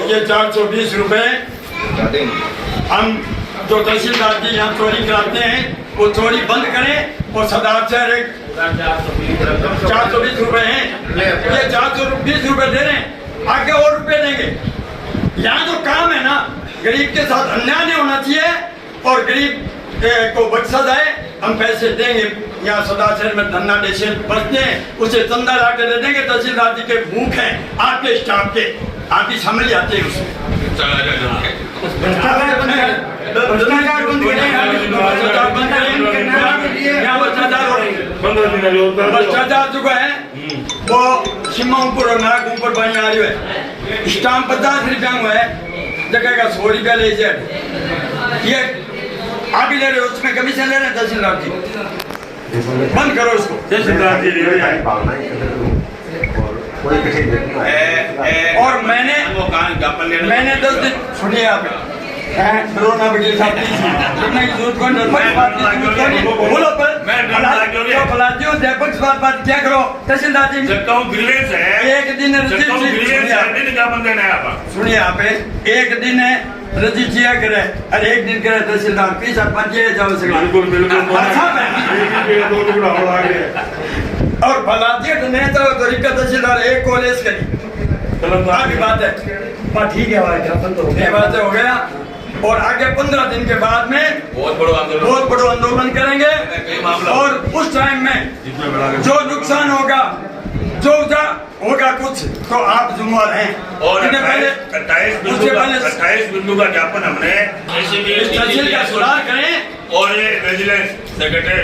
ये 420 रुपए हम जो तहसीलदार जी यहाँ चोरी कराते हैं वो चोरी बंद करें और सरदार शहर एक 420 रुपए हैं, ये 420 रुपए दे रहे हैं, आगे और रुपए देंगे। यहाँ जो काम है ना, गरीब के साथ अन्याय नहीं होना चाहिए और गरीब को बख्शा जाए। हम पैसे देंगे, यहाँ सरदार शहर में धन्ना डेशन बचते हैं, उसे चंदा ला के दे देंगे। तहसीलदार जी के भूख हैं आपके स्टाफ के, आप ही समझ जाते हैं उसमें। भ्रष्टाचार जो है वो सिम्मापुर और नागपुर बनी आ रही है। स्टाम्प 50 रुपया में है, जगह का 100 रुपया ले जाए, ये आप ही ले रहे हो, उसमें कमीशन ले रहे हैं तहसीलदार जी। बंद करो उसको। तहसीलदार जी और मैंने 10 दिन सुनिए आप कोरोना बोलो बात क्या करो तहसीलदार जी। एक दिन सुनिए आप, एक दिन रजिस्ट्रिया करे और एक दिन करे तहसीलदार पीछा पंचे जाओ और फलाजियत नहीं तो तरीका तहसीलदार एक कॉलेज करी बात है, ठीक है बात हो गया। और आगे 15 दिन के बाद में बहुत बड़ा आंदोलन करेंगे और उस टाइम में जो नुकसान होगा जो होगा कुछ तो आप जिम्मेदार हैं। और 28 बिंदु का ज्ञापन हमने तहसील का सुधार करें और ये विजिलेंस सेक्रेटरी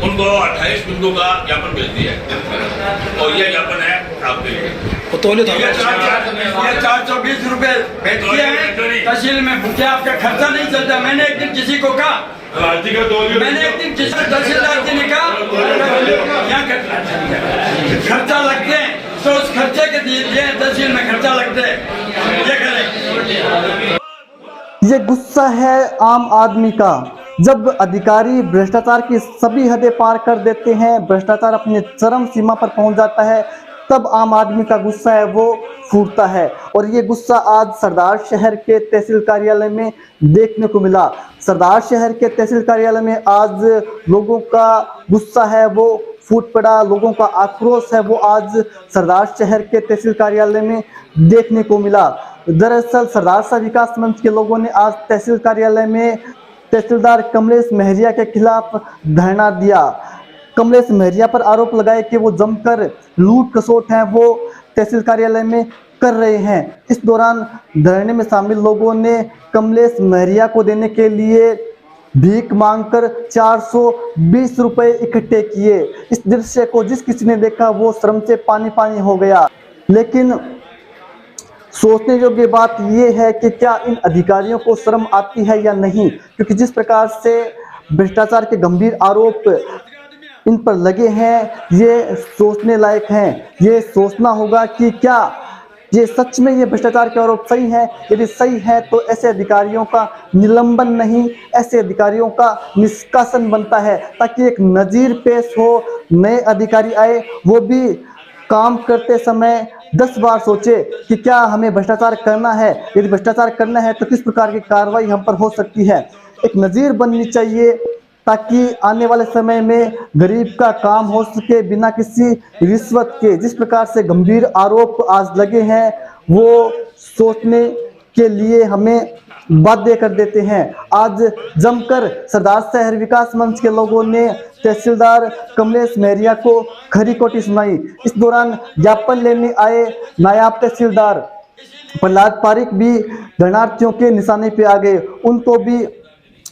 उनको 28 बिंदु का ज्ञापन भेज दिया है और ये ज्ञापन है आपके लिए। 420 रुपए भेज दिए हैं तहसील में, भूखे आपका खर्चा नहीं चलता। मैंने एक दिन किसी को कहा, मैंने एक दिन किसी तहसीलदार जी ने कहा क्या खर्चा लगते हैं तो उस खर्चे के लिए तहसील में खर्चा लगते हैं, ये करें। ये गुस्सा है आम आदमी का। जब अधिकारी भ्रष्टाचार की सभी हदें पार कर देते हैं, भ्रष्टाचार अपनी चरम सीमा पर पहुंच जाता है, तब आम आदमी का गुस्सा है वो फूटता है। और ये गुस्सा आज सरदार शहर के तहसील कार्यालय में देखने को मिला। सरदार शहर के तहसील कार्यालय में आज लोगों का गुस्सा है वो फूट पड़ा, लोगों का आक्रोश है वो आज सरदार शहर के तहसील कार्यालय में देखने को मिला। दरअसल सरदार शाह विकास मंच के लोगों ने आज तहसील कार्यालय में तहसीलदार कमलेश महरिया के खिलाफ धरना दिया। कमलेश महरिया पर आरोप लगाए कि वो जमकर लूट खसोट है वो तहसील कार्यालय में कर रहे हैं। इस दौरान धरने में शामिल लोगों ने कमलेश महरिया को देने के लिए भीख मांगकर 420 रुपए इकट्ठे किए। इस दृश्य को जिस किसी ने देखा वो शर्म से पानी पानी हो गया। लेकिन सोचने योग्य बात यह है कि क्या इन अधिकारियों को शर्म आती है या नहीं, क्योंकि जिस प्रकार से भ्रष्टाचार के गंभीर आरोप इन पर लगे हैं ये सोचने लायक हैं। ये सोचना होगा कि क्या ये सच में ये भ्रष्टाचार के आरोप सही है। यदि सही है तो ऐसे अधिकारियों का निलंबन नहीं, ऐसे अधिकारियों का निष्कासन बनता है, ताकि एक नजीर पेश हो। नए अधिकारी आए वो भी काम करते समय 10 बार सोचे कि क्या हमें भ्रष्टाचार करना है, यदि भ्रष्टाचार करना है तो किस प्रकार की कार्रवाई हम पर हो सकती है। एक नज़ीर बननी चाहिए ताकि आने वाले समय में गरीब का काम हो सके बिना किसी रिश्वत के। जिस प्रकार से गंभीर आरोप आज लगे हैं वो सोचने के लिए हमें बाध्य कर देते हैं। आज जमकर सरदार शहर विकास मंच के लोगों ने तहसीलदार कमलेश महरिया को खरी खोटी सुनाई। इस दौरान ज्ञापन लेने आए नायब तहसीलदार प्रहलाद पारिक भी धरनार्थियों के निशाने पे आ गए। उनको भी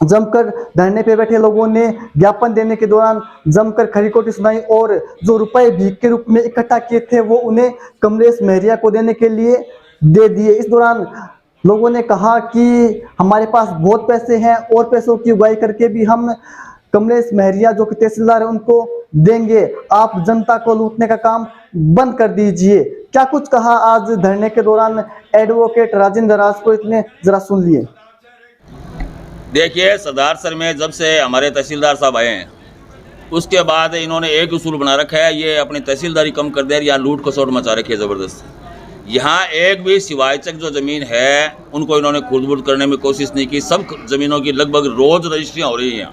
जमकर धरने पे बैठे लोगों ने ज्ञापन देने के दौरान जमकर खरी खोटी सुनाई और जो रुपए भीख के रूप में इकट्ठा किए थे वो उन्हें कमलेश महरिया को देने के लिए दे दिए। इस दौरान लोगों ने कहा कि हमारे पास बहुत पैसे हैं और पैसों की उगाही करके भी हम कमलेश महरिया जो कि तहसीलदार है उनको देंगे, आप जनता को लूटने का काम बंद कर दीजिए। क्या कुछ कहा आज धरने के दौरान एडवोकेट राजेंद्र राजपुरोहित ने, जरा सुन लिए। देखिए, सरदार सर में जब से हमारे तहसीलदार साहब आए हैं उसके बाद इन्होंने एक उसूल बना रखा है, ये अपनी तहसीलदारी कम कर दे, या लूट खसोट मचा रखी है ज़बरदस्त। यहाँ एक भी सिवायचक जो ज़मीन है उनको इन्होंने खुर्द-बुर्द करने में कोशिश नहीं की। सब ज़मीनों की लगभग रोज़ रजिस्ट्रियाँ हो रही हैं,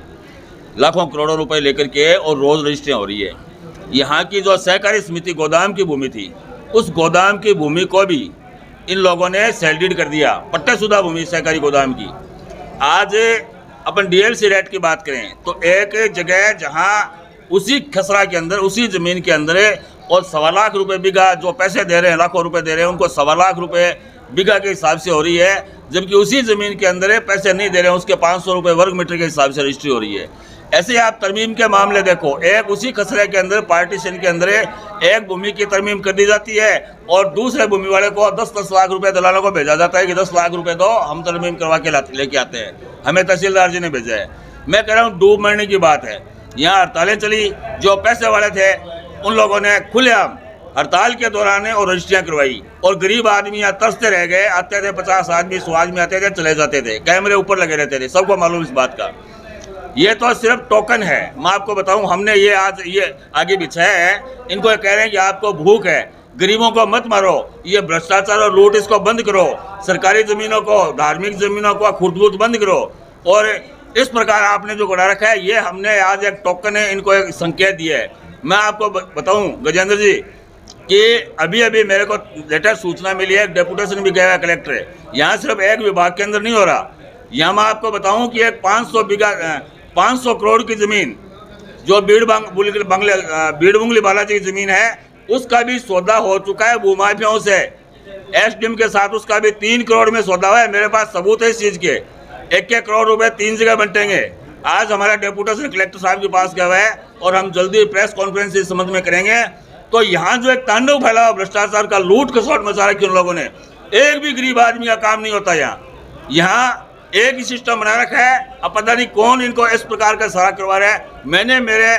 लाखों करोड़ों रुपए लेकर के, और रोज़ रजिस्ट्रियाँ हो रही है। यहाँ की जो सहकारी समिति गोदाम की भूमि थी, उस गोदाम की भूमि को भी इन लोगों ने सेल डीड कर दिया, पट्टेशुदा भूमि सहकारी गोदाम की। आज अपन डीएलसी रेट की बात करें तो एक जगह जहाँ उसी खसरा के अंदर, उसी ज़मीन के अंदर, और 1.25 लाख रुपए बीघा जो पैसे दे रहे हैं, लाखों रुपए दे रहे हैं, उनको 1.25 लाख रुपए बीघा के हिसाब से हो रही है, जबकि उसी ज़मीन के अंदर पैसे नहीं दे रहे हैं, उसके 500 रुपये वर्ग मीटर के हिसाब से रजिस्ट्री हो रही है। ऐसे आप तरमीम के मामले देखो, एक उसी खसरे के अंदर, पार्टीशन के अंदर एक भूमि की तरमीम कर दी जाती है और दूसरे भूमि वाले को 10-10 लाख रुपए दलालों को भेजा जाता है कि 10 लाख रुपए दो, हम तरमीम करवा के लेके आते हैं। हमें तहसीलदार जी ने भेजा है। मैं कह रहा हूँ डूब मरने की बात है। यहाँ हड़तालें चली, जो पैसे वाले थे उन लोगों ने खुलेआम हड़ताल के दौरान और रजिस्ट्रियाँ करवाई, और गरीब आदमी यहाँ तरसते रह गए। आते थे 50 आदमी, 100 आदमी आते थे, चले जाते थे, कैमरे ऊपर लगे रहते थे, सबको मालूम इस बात का। ये तो सिर्फ टोकन है। मैं आपको बताऊं, हमने ये आज ये आगे बिछाया है, इनको कह रहे हैं कि आपको भूख है, गरीबों को मत मारो, ये भ्रष्टाचार और लूट इसको बंद करो, सरकारी ज़मीनों को, धार्मिक ज़मीनों को खुर्द-बुर्द बंद करो। और इस प्रकार आपने जो गढ़ा रखा है, ये हमने आज एक टोकन है, इनको एक संकेत दिया है। मैं आपको बताऊं गजेंद्र जी कि अभी अभी मेरे को लेटेस्ट सूचना मिली है, डेपुटेशन भी गया है कलेक्टर है। यहाँ सिर्फ एक विभाग के अंदर नहीं हो रहा, यहाँ मैं आपको बताऊं कि एक 500 करोड़ की ज़मीन जो बीड़ बुंगली बालाजी की ज़मीन है, उसका भी सौदा हो चुका है भूमाफियाओं से। एसडीएम के साथ उसका भी 3 करोड़ में सौदा हुआ है। मेरे पास सबूत है इस चीज़ के। 1-1 करोड़ रुपए 3 जगह बंटेंगे। आज हमारा डेपुटेशन कलेक्टर साहब के पास गया हुआ है और हम जल्दी प्रेस कॉन्फ्रेंस इस संबंध में करेंगे। तो यहाँ जो एक तांडव फैला भ्रष्टाचार का, लूट खसोट मचा रखी उन लोगों ने, एक भी गरीब आदमी का काम नहीं होता। यहाँ एक ही सिस्टम बना रखा है। अब पता नहीं कौन इनको इस प्रकार का सारा करवा रहा है। मैंने मेरे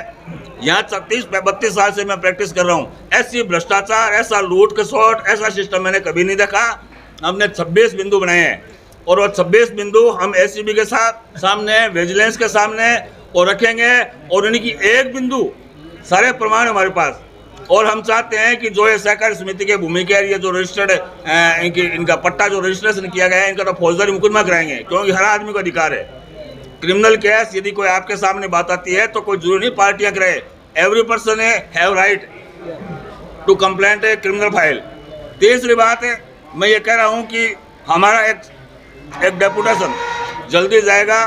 यहाँ 36-32 साल से मैं प्रैक्टिस कर रहा हूँ, ऐसी भ्रष्टाचार, ऐसा लूट खसोट, ऐसा सिस्टम मैंने कभी नहीं देखा। हमने 26 बिंदु बनाए हैं और वो 26 बिंदु हम एसीबी के साथ सामने, विजिलेंस के सामने और रखेंगे, और उनकी एक बिंदु सारे प्रमाण हमारे पास। और हम चाहते हैं कि जो ये सहकारी समिति के भूमि के ये जो रजिस्टर्ड इनका पट्टा जो रजिस्ट्रेशन किया गया है, इनका तो फौजदारी मुकदमा कराएंगे, क्योंकि हर आदमी को अधिकार है। क्रिमिनल केस यदि कोई आपके सामने बात आती है तो कोई जरूरी नहीं पार्टियां करे। Every person have right to complaint a criminal file. तीसरी बात है, मैं ये कह रहा हूँ कि हमारा एक डेपुटेशन जल्दी जाएगा,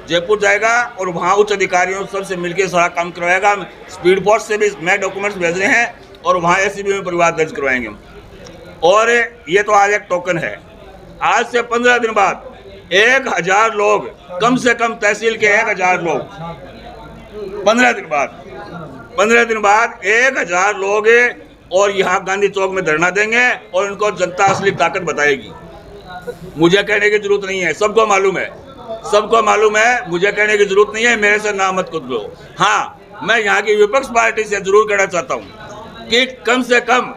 जयपुर जाएगा और वहाँ उच्च अधिकारियों सबसे मिलकर सारा काम करवाएगा। स्पीड पोस्ट से भी मैं डॉक्यूमेंट्स भेज रहे हैं और वहाँ एसीबी में परिवार दर्ज करवाएंगे। और ये तो आज एक टोकन है। आज से 15 दिन बाद 1000 लोग, कम से कम तहसील के 1000 लोग, 15 दिन बाद 1000 लोग और यहाँ गांधी चौक में धरना देंगे और इनको जनता असली ताकत बताएगी। मुझे कहने की जरूरत नहीं है, सबको मालूम है, सबको मालूम है, मुझे कहने की जरूरत नहीं है। मेरे से नाम मत कुछ लो। हाँ, मैं यहाँ की विपक्ष पार्टी से जरूर कहना चाहता हूँ कि कम से कम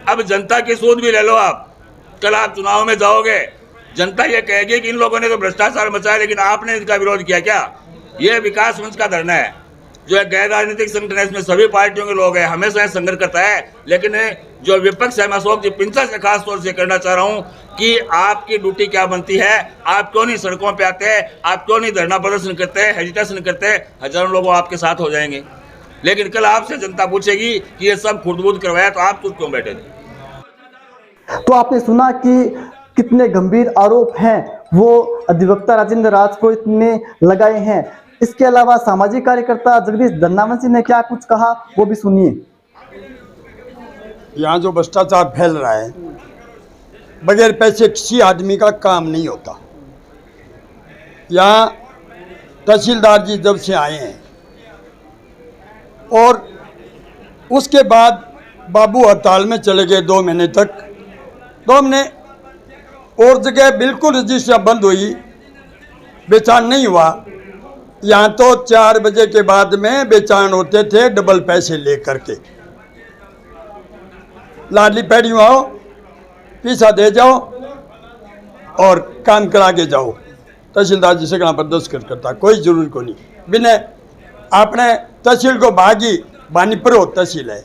अब जनता की सूद भी ले लो। आप कल आप चुनाव में जाओगे, जनता ये कहेगी कि इन लोगों ने तो भ्रष्टाचार मचाया, लेकिन आपने इसका विरोध किया क्या? ये विकास मंच का धरना है, जो एक गैर राजनीतिक संगठन है, इसमें सभी पार्टियों के लोग हैं, हमेशा संघर्ष करता है। लेकिन जो विपक्ष है, मैं अशोक जी पिंचा से खास तौर से कहना चाह रहा हूँ कि आपकी ड्यूटी क्या बनती है? आप क्यों नहीं सड़कों पे आते हैं? आप क्यों नहीं धरना प्रदर्शन करते हैं, हेजिटेशन करते हैं? हजारों लोग आपके साथ हो जाएंगे। लेकिन कल आपसे जनता पूछेगी कि ये सब खुर्द-बुर्द करवाया, तो आप चुप क्यों बैठे थे? तो आपने सुना कि कितने गंभीर आरोप हैं वो अधिवक्ता राजेंद्र राज को इतने लगाए हैं। इसके अलावा सामाजिक कार्यकर्ता जगदीश धन्नावंशी ने क्या कुछ कहा, वो भी सुनिए। यहाँ जो भ्रष्टाचार फैल रहा है, बगैर पैसे किसी आदमी का काम नहीं होता। यहाँ तहसीलदार जी जब से आए हैं और उसके बाद बाबू हड़ताल में चले गए 2 महीने तक, तो हमने और जगह बिल्कुल रजिस्ट्रियाँ बंद हुई, बेचान नहीं हुआ। यहाँ तो 4 बजे के बाद में बेचान होते थे, डबल पैसे ले करके। लाडली पैड़ियों आओ, पैसा दे जाओ और काम करा के जाओ। तहसीलदार जी से कहाँ पर दस्तखत करता, कोई जरूर को नहीं। बिना आपने तहसील को भागी बानीपुर तहसील है,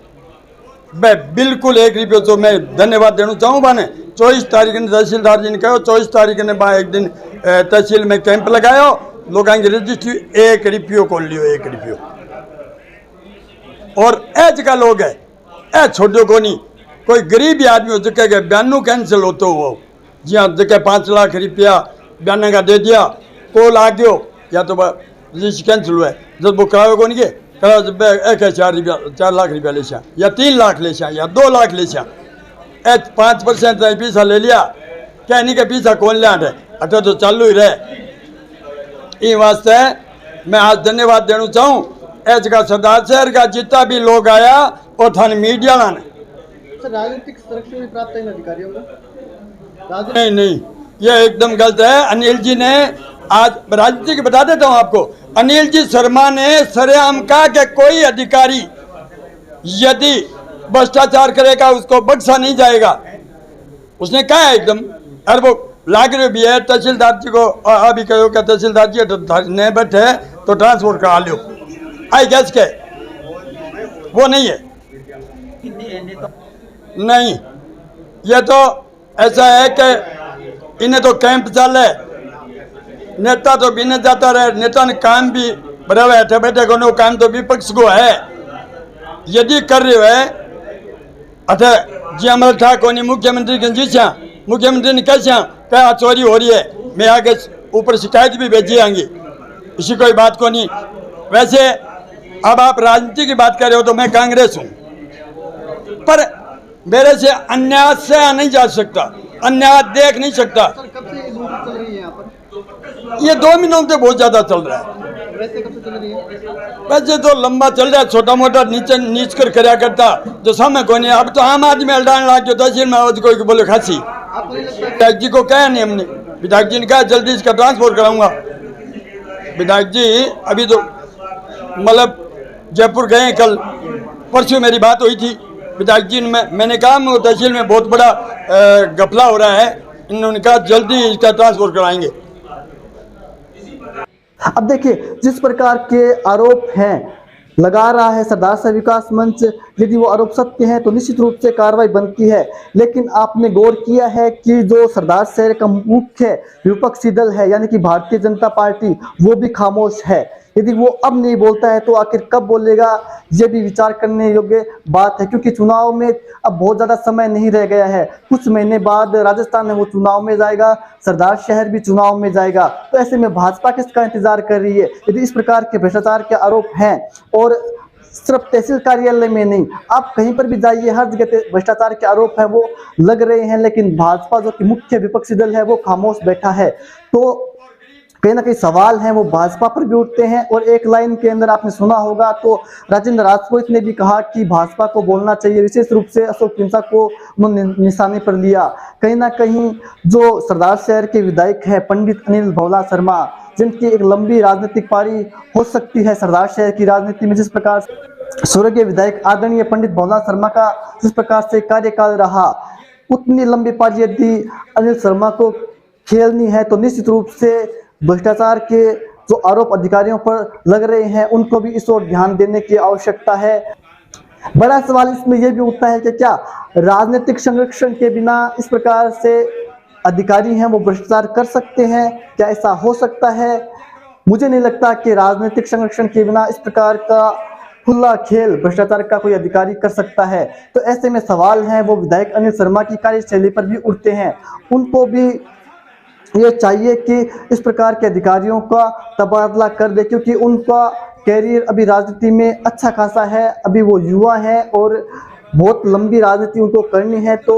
मैं बिल्कुल 1 रुपये तो मैं धन्यवाद देना चाहूँ माने 24 तारीख ने तहसीलदार जी ने कहो 24 तारीख ने बा एक दिन तहसील में कैंप लगायो लोगों की रजिस्ट्री 1 रुपये को लियो 1 रुपये और ए जगह लोग है ए छोड़ो को नहीं कोई गरीब आदमी हो चुके के बयानू कैंसिल होते हो जी हाँ जगह 5 लाख रुपया बयान का दे दिया कॉल आ गयो या तो रजिस्ट्री कैंसिल हुआ जब वो कराओ को नहीं के करा 4 लाख रुपया ले या 3 लाख ले या 2 लाख ले 5% पैसा ले लिया क्या नहीं के पैसा कौन लिया अटे तो चालू ही रहे ये वास्ते मैं आज धन्यवाद देना चाहूँ एच का सरदार शहर का जितना भी लोग आया और थाने मीडिया लाने राजनीतिक संरक्षण भी प्राप्त है इन अधिकारियों को नहीं ये एकदम गलत है। अनिल जी ने आज राजनीति की बता देता हूँ आपको अनिल जी शर्मा ने सरेआम कहा कि कोई अधिकारी यदि भ्रष्टाचार करेगा उसको बख्शा नहीं जाएगा उसने कहा है एकदम और वो लाग रहे भी है तहसीलदार जी को अभी कहो क्या तहसीलदार जी नहीं बैठे तो ट्रांसपोर्ट करा लो आई गैस के वो नहीं है नहीं ये तो ऐसा है कि इन्हें तो कैंप चले नेता तो बिना जाता रहे नेता ने काम भी बराबर बैठे बैठे को काम तो विपक्ष को है यदि कर रहे है अठे जी अमल ठाकुर मुख्यमंत्री के जीचा मुख्यमंत्री ने कैसा क्या चोरी हो रही है मैं आगे ऊपर शिकायत भी भेजी आएंगी इसी कोई बात को नहीं। वैसे अब आप राजनीति की बात कर रहे हो तो मैं कांग्रेस हूँ पर मेरे से अन्याय से नहीं जा सकता अन्याय देख नहीं सकता। कब से चल रही है यहाँ पर? ये 2 महीनों से बहुत ज्यादा चल रहा है। वैसे कब से चल रही है? वैसे तो लंबा चल रहा है छोटा मोटा नीच कर कराया करता जो समय को नहीं अब तो आम आदमी हल्डाने लग गया तहसील में आज कोई बोले खासी आपको नहीं लगता विधायक जी को कहा नहीं हमने विधायक जी ने कहा जल्दी इसका ट्रांसपोर्ट कराऊंगा विधायक जी अभी तो मतलब जयपुर गए कल परसों मेरी बात हुई थी विधायक जी ने मैंने कहा तहसील में बहुत बड़ा घपला हो रहा है इन्होंने कहा जल्दी इसका ट्रांसपोर्ट कराएंगे। अब देखिए जिस प्रकार के आरोप हैं लगा रहा है सरदार शहर विकास मंच यदि वो आरोप सत्य है तो निश्चित रूप से कार्रवाई बनती है लेकिन आपने गौर किया है कि जो सरदार शहर का मुख्य विपक्षी दल है यानी कि भारतीय जनता पार्टी वो भी खामोश है। यदि वो अब नहीं बोलता है तो आखिर कब बोलेगा ये भी विचार करने योग्य बात है क्योंकि चुनाव में अब बहुत ज़्यादा समय नहीं रह गया है। कुछ महीने बाद राजस्थान में वो चुनाव में जाएगा सरदार शहर भी चुनाव में जाएगा तो ऐसे में भाजपा किसका इंतजार कर रही है। यदि इस प्रकार के भ्रष्टाचार के आरोप हैं और सिर्फ तहसील कार्यालय में नहीं आप कहीं पर भी जाइए हर जगह भ्रष्टाचार के आरोप है वो लग रहे हैं लेकिन भाजपा जो कि मुख्य विपक्षी दल है वो खामोश बैठा है तो कहीं ना कहीं सवाल हैं वो भाजपा पर भी उठते हैं। और एक लाइन के अंदर आपने सुना होगा तो राजेंद्र राजपूत ने भी कहा कि भाजपा को बोलना चाहिए विशेष रूप से अशोक पिंसा को उन्होंने निशाने पर लिया। कहीं ना कहीं जो सरदार शहर के विधायक हैं पंडित अनिल भोला शर्मा जिनकी एक लंबी राजनीतिक पारी हो सकती है सरदार शहर की राजनीति में जिस प्रकार स्वर्गीय विधायक आदरणीय पंडित भोला शर्मा का जिस प्रकार से कार्यकाल रहा उतनी लंबी पारी यदि अनिल शर्मा को खेलनी है तो निश्चित रूप से भ्रष्टाचार के जो आरोप अधिकारियों पर लग रहे हैं उनको भी इस ओर ध्यान देने की आवश्यकता है। बड़ा सवाल इसमें यह भी उठता है कि क्या राजनीतिक संरक्षण के बिना इस प्रकार से अधिकारी हैं वो भ्रष्टाचार कर सकते हैं? क्या ऐसा हो सकता है? मुझे नहीं लगता कि राजनीतिक संरक्षण के बिना इस प्रकार का खुला खेल भ्रष्टाचार का कोई अधिकारी कर सकता है। तो ऐसे में सवाल हैं वो विधायक अनिल शर्मा की कार्यशैली पर भी उठते हैं। उनको भी ये चाहिए कि इस प्रकार के अधिकारियों का तबादला कर दे क्योंकि उनका कैरियर अभी राजनीति में अच्छा खासा है। अभी वो युवा हैं और बहुत लंबी राजनीति उनको करनी है तो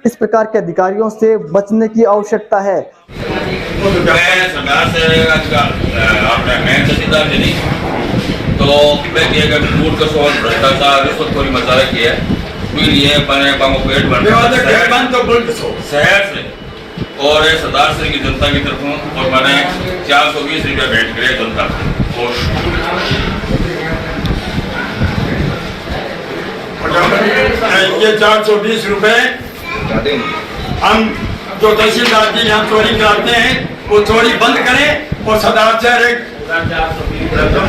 इस प्रकार के अधिकारियों से बचने की आवश्यकता है। सरदार से आपने मेन तहसीलदार जी नहीं तो मैं किया मूल का सवाल भ्रष्टाचार रिश्वतखोरी मचा रखी है फिर ये बने बांगो पेट बन शहर से और सरदार शहर की जनता की तरफ और मैंने 420 रुपया भेंट करे जनता ये 420 रुपए हम जो तहसीलदार जी यहाँ चोरी कराते हैं वो चोरी बंद करें और सरदार शहर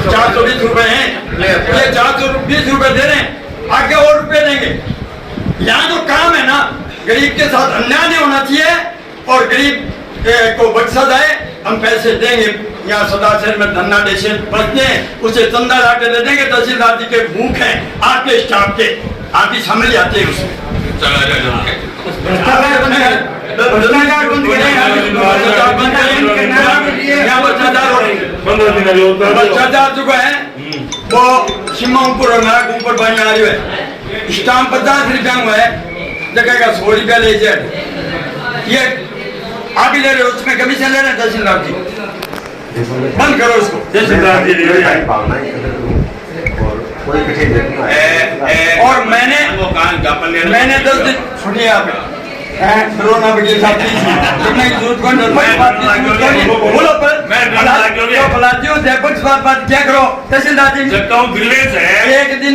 420 रुपए हैं ये 420 रुपए दे रहे हैं आगे और रुपए देंगे यहाँ जो काम है ना, गरीब के साथ अन्याय नहीं होना चाहिए और गरीब को बख्शा जाए। हम पैसे देंगे, यहाँ सदा शहर में धन्ना डेशन बचते हैं, उसे चंदा ला के दे देंगे। तहसीलदार जी के भूख हैं आपके स्टाफ के, आप ही शामिल जाते हैं उसमें। भ्रष्टाचार जो है वो सीमापुर ऊपर बन आ रही है। स्टाम्प 50 रुपया में है, जगह का 100 रुपया ले जाए, ये आगे ले रहे हो, उसमें कमीशन ले रहे हैं तहसीलदार जी। बंद करो उसको। और मैंने 10 दिन सुनिए आप कोरोना के साथ बात क्या करो तहसीलदार जी। एक दिन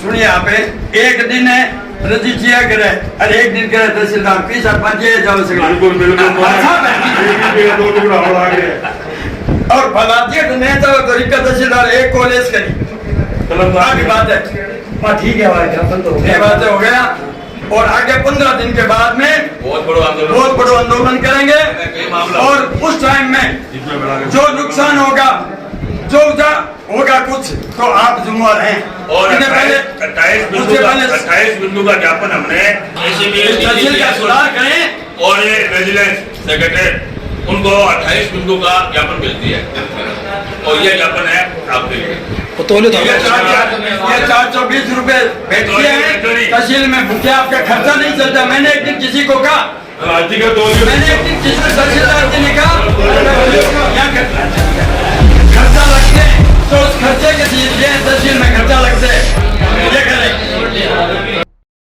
सुनिए आप, एक दिन रजिस्ट्रिया करे और एक दिन करे तहसीलदार फीस जाओ और फलाती तो तहसीलदार एक कॉलेज करी बात है। ठीक है भाई, बात हो गया। और आगे 15 दिन के बाद में बहुत बड़ा आंदोलन करेंगे और उस टाइम में जो नुकसान होगा, जो होगा कुछ, तो आप जिम्मेवार हैं। और 28 बिंदु का ज्ञापन हमने तहसील का सुधार करें और ये विजिलेंस सेक्रेटरी उनको 28 बिंदु का ज्ञापन भेज दिया और ये ज्ञापन है आपके लिए। ये 420 रुपए भेजते हैं तहसील में, भूखे आपका खर्चा नहीं चलता। मैंने एक दिन किसी को कहा, मैंने एक दिन किसी तहसीलदार जी ने कहा खर्चा लगते तो उस खर्चे के चीज तहसील में खर्चा लगते